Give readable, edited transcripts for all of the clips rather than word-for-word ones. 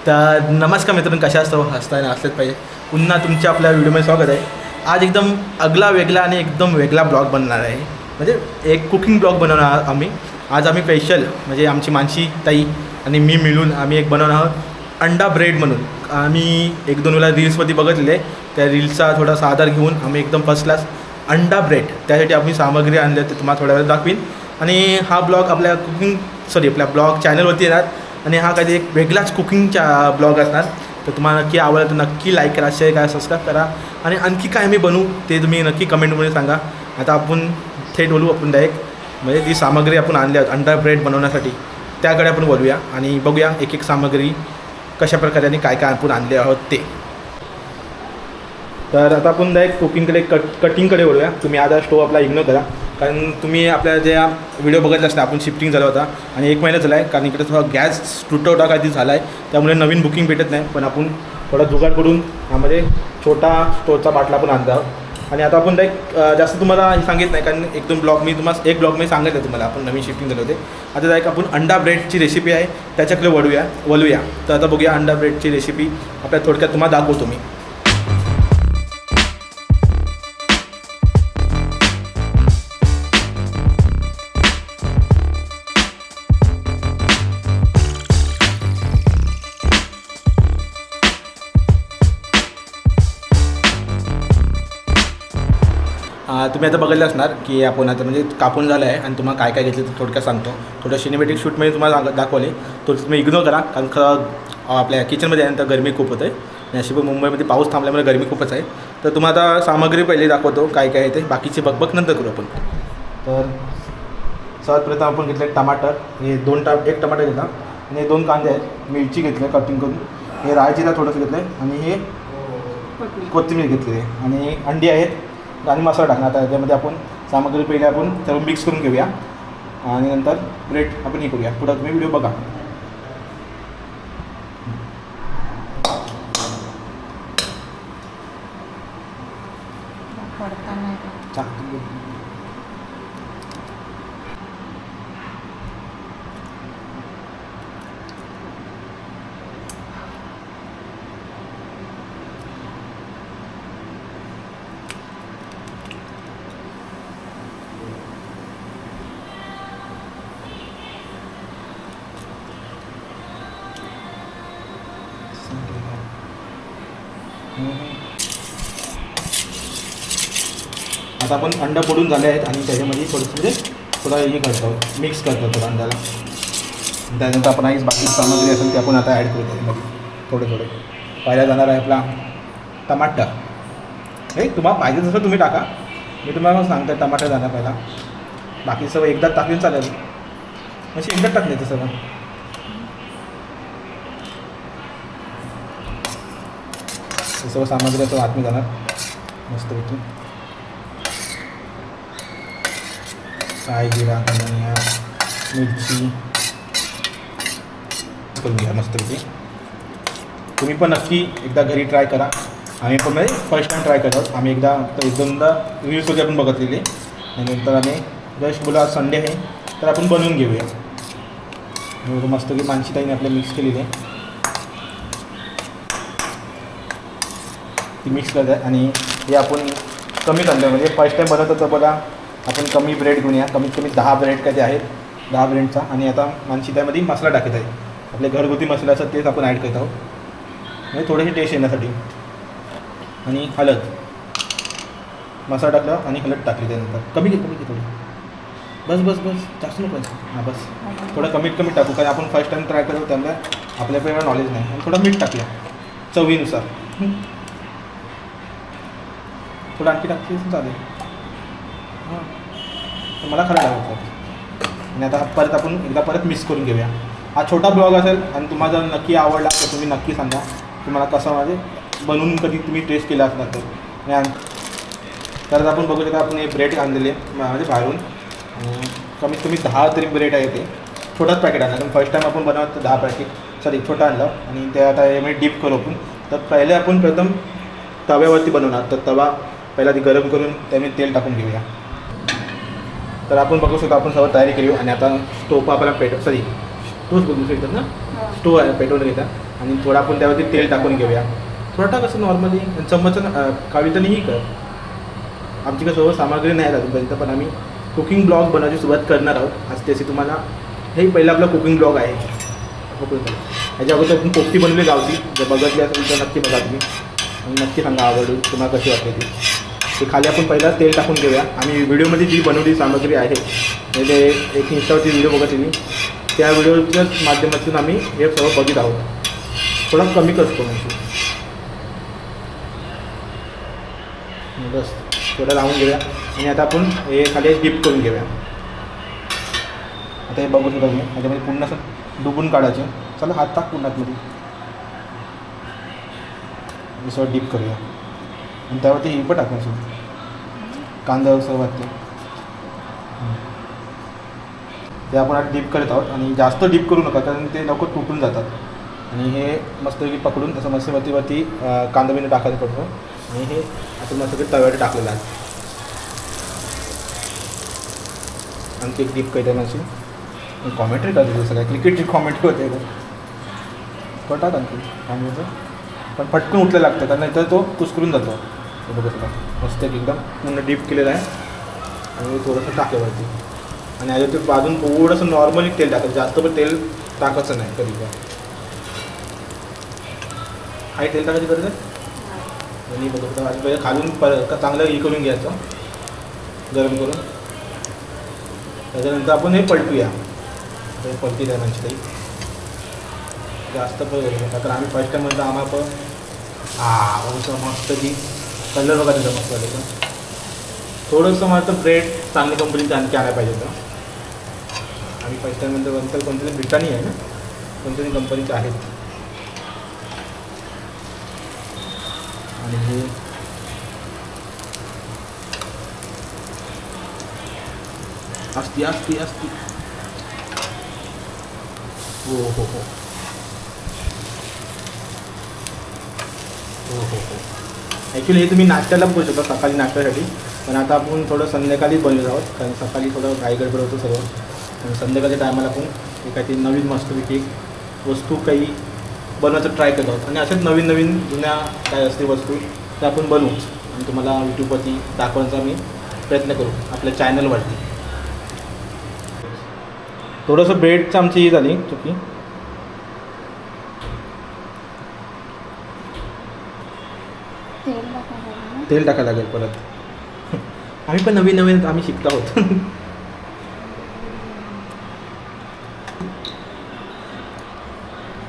तर नमस्कार मित्रांनो, कशा असतो हसताना असलेच पाहिजे. पुन्हा तुमच्या आपल्या व्हिडिओमध्ये स्वागत आहे. आज एकदम अगला वेगळा आणि एकदम वेगळा ब्लॉग बनणार आहे. म्हणजे एक कुकिंग ब्लॉग बनवणार आम्ही. आज आम्ही स्पेशल म्हणजे आमची मानसी ताई आणि मी मिळून आम्ही एक बनवणार आहोत अंडा ब्रेड म्हणून. आम्ही एक दोन वेळा रील्समध्ये बघितले, त्या रील्सचा थोडासा आधार घेऊन आम्ही एकदम फर्स्ट क्लास अंडा ब्रेड त्यासाठी आम्ही सामग्री आणली ते तुम्हाला थोड्या वेळ दाखवीन. आणि हा ब्लॉग आपल्या आपल्या ब्लॉग चॅनलवरती येणार आणि हा काही एक वेगळाच कुकिंगचा ब्लॉग असणार. तर तुम्हाला नक्की आवडला तर नक्की लाईक करा, शेअर करा, सबस्क्राईब करा आणि आणखी काय आम्ही बनवू ते तुम्ही नक्की कमेंटमध्ये सांगा. आता आपण थेट बोलू, आपण डायरेक्ट म्हणजे जी सामग्री आपण आणली आहोत अंडा ब्रेड बनवण्यासाठी त्याकडे आपण बोलूया आणि बघूया एक एक सामग्री कशा प्रकारे आणि काय काय आपण आणले आहोत ते. तर आता आपण डायरेक्ट कुकिंगकडे कटिंगकडे वळूया. तुम्ही आता स्टोव आपला इग्नोर करा, कारण तुम्ही आपल्या ज्या व्हिडिओ बघितला असता आपण शिफ्टिंग झाला होता आणि 1 महिना झाला आहे, कारण इकडे थोडा गॅस तुटवडा काहीतरी झाला आहे, त्यामुळे नवीन बुकिंग भेटत नाही. पण आपण थोडा जुगाड करून यामध्ये छोटा स्टोवचा बाटला पण आणला आहोत. आणि आता आपण डायरेक्ट जास्त तुम्हाला सांगित नाही, कारण एक ब्लॉग मी सांगितलं तुम्हाला आपण नवीन शिफ्टिंग झाले होते. आता डायरेक्ट आपण अंडा ब्रेडची रेसिपी आहे त्याच्याकडे वळूया. तर आता बघूया अंडा ब्रेडची रेसिपी आपल्या थोडक्यात तुम्हाला दाखवतो मी. तुम्ही आता बघितलं असणार की आपण आता म्हणजे कापून झालं आहे आणि तुम्हाला काय काय घेतलं तर थोडक्यात सांगतो. थोडं सिनेमॅटिक शूटमध्ये तुम्हाला दाखवले तो तुम्ही इग्नोर करा, कारण आपल्या किचनमध्ये यानंतर गरमी खूप होते आणि अशी पण मुंबईमध्ये पाऊस थांबल्यामुळे गरमी खूपच आहे. तर तुम्हाला आता सामग्री पहिले दाखवतो काय काय आहे ते, बाकीचे बघ नंतर करू आपण. तर सर्वात प्रथम आपण घेतले टमाटर, हे एक टमाटर घेतला आणि 2 कांदे आहेत, मिरची घेतली कटिंग करून, हे राय जिरा थोडंसं घेतलं आहे आणि हे कोथिंबीर घेतली आहे आणि अंडी आहेत आणि मसाला टाकणार. आता त्यामध्ये आपण सामग्री पहिले आपण सर्व मिक्स करून घेऊया आणि नंतर ब्रेड आपण हे करूया. पुढं तुम्ही व्हिडिओ बघा. आता आपण अंडा फोडून झाले आहेत आणि त्याच्यामध्ये थोडं हे करतो, मिक्स करतो थोडं अंड्याला. त्यानंतर आपण आई बाकी सामग्री असेल ते आपण आता ॲड करू त्याच्यामध्ये थोडे. पहिला जाणार आहे आपला टमाटर. हे तुम्हाला पाहिजे तसं तुम्ही टाका, मी तुम्हाला सांगतो. टमाटर जाणार पहिला, बाकी सर्व एकदाच टाकून चालेल, म्हणजे एकदाच टाकले ते सगळं. सर्व सामग्री असं आतमध्ये जाणार मस्तपैकी. राई, जिरा, धनिया, मिरची करून घ्या मस्तपैकी. तुम्ही पण नक्की एकदा घरी ट्राय करा. आम्ही पण म्हणजे फर्स्ट टाईम ट्राय करतो. आम्ही एक दोनदा रील्समध्ये आपण बघितलेली आणि नंतर आम्ही जस्ट बोला आज संडे आहे तर आपण बनवून घेऊया. मस्तपैकी मानसी ताईने आपल्या मिक्स केलेली आहे, ती मिक्स करत आहे. आणि हे आपण कमी आणलं, म्हणजे फर्स्ट टाईम बनवतो तर बघा आपण कमी ब्रेड घेऊन या. कमीत कमी 10 ब्रेड काय ते आहेत, 10 ब्रेडचा. आणि आता मानसी त्यामध्ये मसाला टाकत आहे, आपले घरगुती मसाला असतात तेच आपण ॲड करत आहोत, म्हणजे थोडीशी टेस्ट येण्यासाठी. आणि हळद, मसाला टाकला आणि हळद टाकली त्यानंतर. कमी घे थोडी, बस जास्त नको. हां बस, थोडं कमी टाकू, कारण आपण फर्स्ट टाईम ट्राय करतो त्यामुळे आपल्याकडे एवढं नॉलेज नाही. आणि थोडं मीठ टाकूया चवीनुसार, थोडं आणखी टाकली चालेल. हां, तर मला खरं आवडतं. आणि आता आपण एकदा मिक्स करून घेऊया. हा छोटा ब्लॉग असेल आणि तुम्हाला जर नक्की आवडला तर तुम्ही नक्की सांगा तुम्हाला कसं, म्हणजे बनवून कधी तुम्ही टेस्ट केला असला तर. तर आपण बघू शकता आपण हे ब्रेड आणलेले म्हणजे बाहेरून, कमीत कमी 10 तरी ब्रेड आहे. ते छोटाच पॅकेट आणला, कारण फर्स्ट टाईम आपण बनवतो 10 पॅकेट छोटा आणलं. आणि ते आता यामध्ये डीप करू आपण. तर पहिले आपण प्रथम तव्यावरती बनवणार. तर तवा पहिला ती गरम करून त्यामध्ये तेल टाकून घेऊया. तर आपण बघू शकतो आपण सर्व तयारी केली आणि आता स्टोव आपल्याला तोच बघू शकतात ना, स्टोव आहे पेटवून घेतात आणि थोडा आपण त्यावरती तेल टाकून घेऊया. थोडा टाक असं नॉर्मली चम्मच कावितानेही कर. आमची कसं सामग्री नाही अजूनपर्यंत, पण आम्ही कुकिंग ब्लॉग बनवायची सुरुवात करणार आहोत आज. त्याची तुम्हाला हे पहिला आपला कुकिंग ब्लॉग आहे. ह्याच्या अगोदर आपण कोफ्ती बनवली गावची, जर बघितली असेल तर नक्की बघा तुम्ही आणि नक्की सांगा आवडून तुम्हाला कशी वाटते ती. ते खाली आपण पहिला तेल टाकून घेऊया. आम्ही व्हिडिओमध्ये जी बनवली सामग्री आहे म्हणजे एक इंस्टावरती व्हिडिओ बघितली, त्या व्हिडिओच्याच माध्यमातून आम्ही हे सगळं बघित आहोत. थोडा कमी करतो म्हणजे बस थोडं लावून घेऊया. आणि आता आपण हे खाली डिप करून घेऊया. आता हे बघू सुद्धा तुम्ही ह्याच्यामध्ये पूर्ण असं डुबून काढायचे. चला हात टाक पूर्ण आतमध्ये, सगळं डीप करूया. आणि त्यावरती हे पण टाकून कांदा सर्वात ते आपण आता डीप करत आहोत. आणि जास्त डीप करू नका कारण ते लवकर तुटून जातात. आणि हे मस्तपैकी पकडून असं मस्तवरती कांदा बिंदा टाकायला पडतो. आणि हे आता मस्तपैकी तव्यावर टाकलेलं आहे. आणखी एक डीप करते माझी कॉमेंट्री करते सगळ्या क्रिकेटची कॉमेंट्री होते कटात आणखी कांद्याचं, पण पटकन उठलं लागतं कारण नाहीतर तो कुस्करून जातो. हे बघा सगळं मस्त एकदम पूर्ण डीप केलेलं आहे. आणि थोडंसं टाकल्यावरती आणि आता ते बाजून थोडंसं नॉर्मली तेल टाकायचं, जास्त पण तेल टाकायचं नाही कधी पण. हाय तेल टाकायची गरज आहे. आणि बघा पहिले खालून चांगलं हे करून घ्यायचं गरम करून. त्याच्यानंतर आपण हे पलटूया. पलटी द्या म्हणजे काही जास्त पण नका तर आम्ही फर्स्ट टाईम म्हणतो आम्हाला पण मस्त की कलर बघा त्याचा मस्त आले. थोडंसं मला तर ब्रेड चांगल्या कंपनीचं आणखी आणायला पाहिजे होतं. आम्ही फर्स्ट टाईम म्हणतो नंतर कोणतरी ब्रिटानी आहे ना, कोणतरी कंपनीचं आहेत. आणि हे असती असती असती हो हो हो हो हो हो. ॲक्च्युली हे तुम्ही नाश्त्याला करू शकता, सकाळी नाश्त्यासाठी. पण आता आपण थोडं संध्याकाळीच बनवत आहोत कारण सकाळी थोडं घाई गडबड होतं सर्व. आणि संध्याकाळच्या टायमाला आपण एखादी नवीन मस्तपैकी वस्तू काही बनवायचं ट्राय करत आहोत. आणि अशाच नवीन नवीन जुन्या काय असते वस्तू त्या आपण बनवूच आणि तुम्हाला यूट्यूबवरती दाखवण्याचा मी प्रयत्न करू आपल्या चॅनलवरती. थोडंसं ब्रेडचं आमची ही झाली चुकी. तेल टाकायला लागेल परत. आम्ही पण नवीन नवीन आम्ही शिकत आहोत.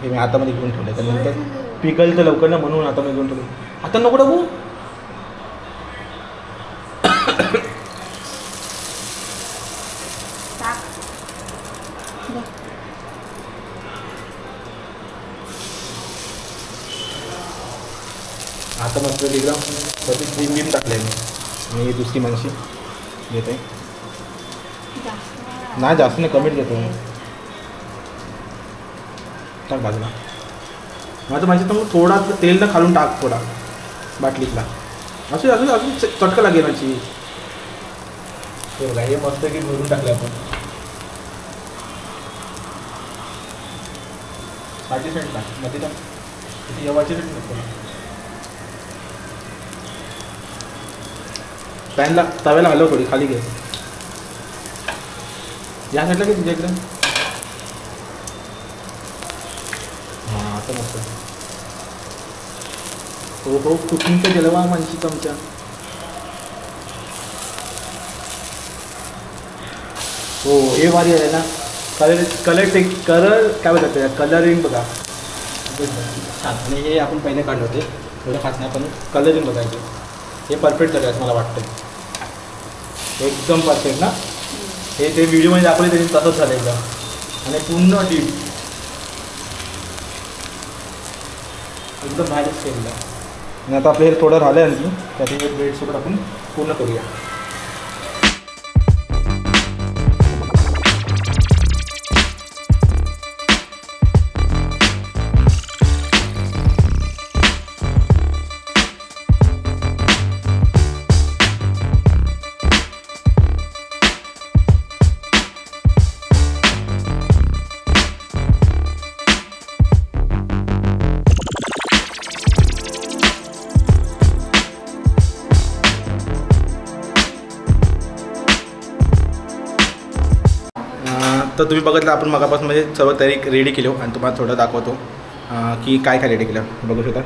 हे मी हातामध्ये घेऊन ठेवलं त्यानंतर पिकल तर लवकर ना म्हणून हातामध्ये घेऊन ठेवलं. आता नको टाकू. आता मस्त एकदम बरीच क्रीम बीम टाकले मी. आणि दुसरी माणशी घेते नाही जास्त नाही कमीच घेतो मी. टाक बाजूला. माझं माझी तर थोडा तेल ना खालून टाक थोडा बाटलीतला. असं अजून अजून चटका लागेल माझी. हे बघा हे मस्त की भरून टाकले आपण. 60 सेंट टाक मध्ये टाक. किती येवाची रेट नको. पॅनला तव्याला हलव थोडी खाली घे. या साईडला घे तुझ्या इकडे. हां आता मस्त. हो हो कुकिंगचं जलवा मानशी तुमच्या. हो हे भारी आहे ना. कलर काय बोलतात त्याला कलरिंग बघा छान. आणि हे आपण पहिले काढले होते थोडं खास नाही पण कलरिंग बघायचे. हे परफेक्ट झालं असं मला वाटतं. एकदम परफेक्ट ना. हे ते व्हिडिओमध्ये दाखवले तरी तसंच झालं एकदम. आणि पूर्ण डीप एकदम भारीच केलेलं. आणि आता आपलं हे थोडं राहिलं आहे आणखी त्यात हे ब्रेडसोबत आपण पूर्ण करूया. तर तुम्ही बघितलं आपण मगापासून म्हणजे सर्व तयारी रेडी केलो आणि तुम्हाला थोडं दाखवतो की काय काय रेडी केलं बघू शकता.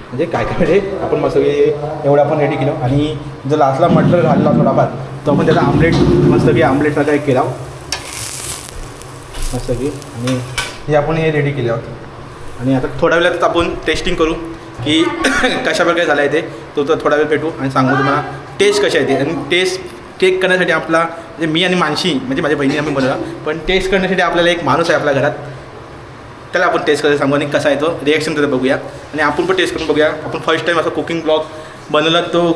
म्हणजे काय काय म्हणजे आपण मस्त एवढं आपण रेडी केलं आणि जर लास्टला मटर घालला थोडाफार तर आपण त्याला आमलेट मस्त की आमलेटसारखा एक केला मस्त की. आणि हे आपण हे रेडी केले आहोत आणि आता थोड्या वेळात आपण टेस्टिंग करू की कशाप्रकारे झालं आहे ते तो तर थोडा वेळ भेटू आणि सांगू तुम्हाला टेस्ट कशी आहे ते. आणि टेस्ट चेक करण्यासाठी आपला म्हणजे मी आणि मानशी म्हणजे माझ्या बहिणीने आम्ही बनवला पण टेस्ट करण्यासाठी आपल्याला एक माणूस आहे आपल्या घरात त्याला आपण टेस्ट करायला सांगू आणि कसा आहे तो रिॲक्शन त्याचं बघूया आणि आपण पण टेस्ट करून बघूया. आपण फर्स्ट टाईम असं कुकिंग ब्लॉग बनवला तो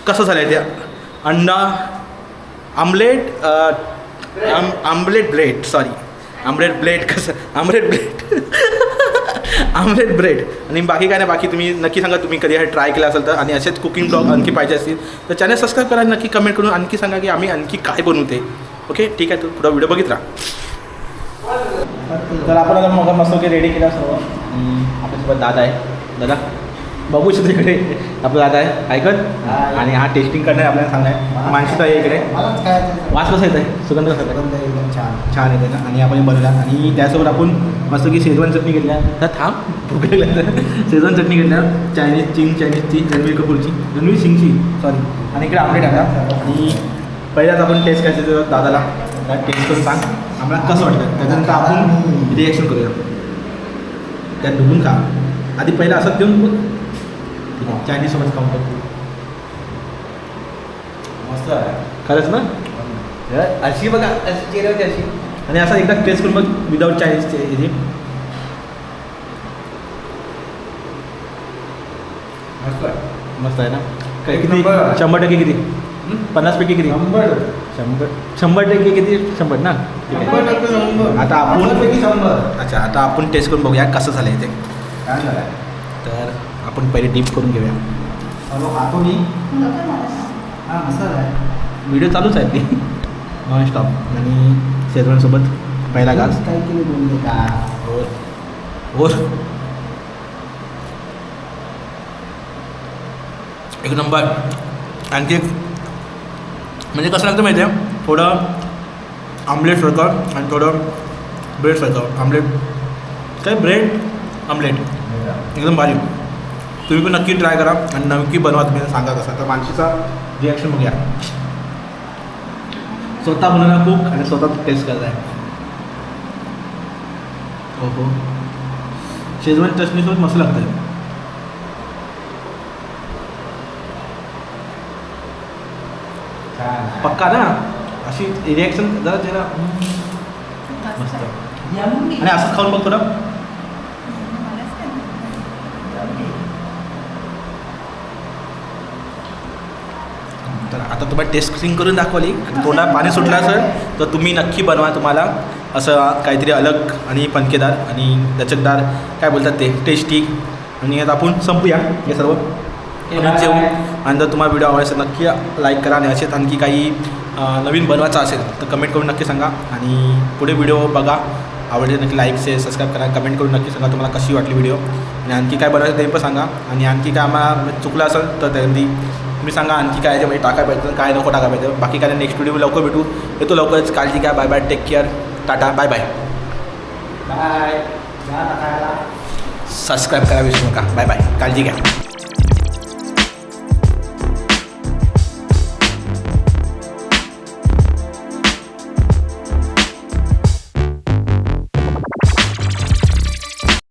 कसं झालं आहे त्या अंडा omelette omelette bread omelette bread आणि बाकी काय नाही. बाकी तुम्ही नक्की सांगा तुम्ही कधी हे ट्राय केलं असेल तर आणि असेच कुकिंग ब्लॉग आणखी पाहिजे असतील तर चॅनल सबस्क्राईब करा. नक्की कमेंट करून आणखी सांगा की आम्ही आणखी काय बनवते. ओके ठीक आहे. तर पुढं व्हिडिओ बघित राहा. तर आपण आता मग मस्त की रेडी केला सर्व आणि आपल्यासोबत दादा आहे. दादा बघू शकतो इकडे आपला दादा आहे ऐकत आणि हा टेस्टिंग करणार आपल्याला सांगणार आहे. मानसिक आहे इकडे वास कसा येत आहे सुगंध कसा येत आहे एकदम छान येते ना. आणि आपण बनवला आणि त्यासोबत आपण मस्त की शेजवान चटणी घेतल्या तर थांब भूक शेजवान चटणी घेतल्या चायनीजची रणवीर कपूरची रणवीर सिंगची सॉरी. आणि इकडे आमलेट आला आणि पहिल्याच आपण टेस्ट करायचं दादाला टेस्ट करून सांग आम्हाला कसं वाटतं त्याच्यानंतर आपण रिॲक्शन करूया. त्यात डुबून खा आधी पहिलं असं देऊन ठीक आहे चायनीजसोबत खाऊन बघ मस्त आहे खरंच ना अशी बघा अशी चेहरा होती अशी. आणि असं एकदा टेस्ट करून बघ विदाऊट चायनीजचे याची मस्त आहे ना. काय किती 100% किती 50पैकी किती 100% किती 100 ना. आता आपण अच्छा आता आपण टेस्ट करून बघूया कसं झालं आहे ते काय झालं आहे. तर आपण पहिले डीप करून घेऊया. हां मस्त आहे व्हिडिओ चालूच आहे ती नॉन स्टॉप. आणि शेजवानसोबत पहिला घास काय केलं बोलले का हो एक नंबर. आणखी म्हणजे कसं लागतं माहिती आहे थोडं आमलेटसारखं आणि थोडं ब्रेडसारखं आमलेट काय ब्रेड आमलेट एकदम भारी. तुम्ही पण नक्की ट्राय करा आणि नक्की बनवा तुम्ही सांगा कसं. तर मानशीचा रिॲक्शन बघूया स्वतः बनवणार कुक आणि स्वतः टेस्ट करत आहे. हो शेजवान चटणीसोबत मस्त लागतं आहे. पक्का ना अशी रिॲक्शन जरा जरा मस्त आणि असंच खाऊन बघ थोडं. तर आता तुम्हाला टेस्टिंग करून दाखवली तोंडात पाणी सुटलं असेल तर तुम्ही नक्की बनवा. तुम्हाला असं काहीतरी अलग आणि पंकेदार आणि लचकदार काय बोलतात ते टेस्टी. आणि आता आपण संपूया हे सर्व जेवू. आणि जर तुम्हाला व्हिडिओ आवडला नक्की लाईक करा आणि असेच आणखी काही नवीन बनवायचं असेल तर कमेंट करून नक्की सांगा. आणि पुढे व्हिडिओ बघा आवडले नक्की लाईक शेअर सबस्क्राईब करा. कमेंट करून नक्की सांगा तुम्हाला कशी वाटली व्हिडिओ आणि आणखी काय बनवायचं ते पण सांगा. आणि आणखी काय आम्हाला चुकलं असेल तर त्यामध्ये तुम्ही सांगा आणखी काय याच्यामध्ये टाकाय पाहिजे काय नको टाकाय पाहिजे. बाकी काय नेक्स्ट व्हिडिओ लवकर भेटू येतो लवकरच. काळजी घ्या. Bye bye take care tata bye bye bye. Subscribe करा विसरू नका. बाय बाय काळजी घ्या.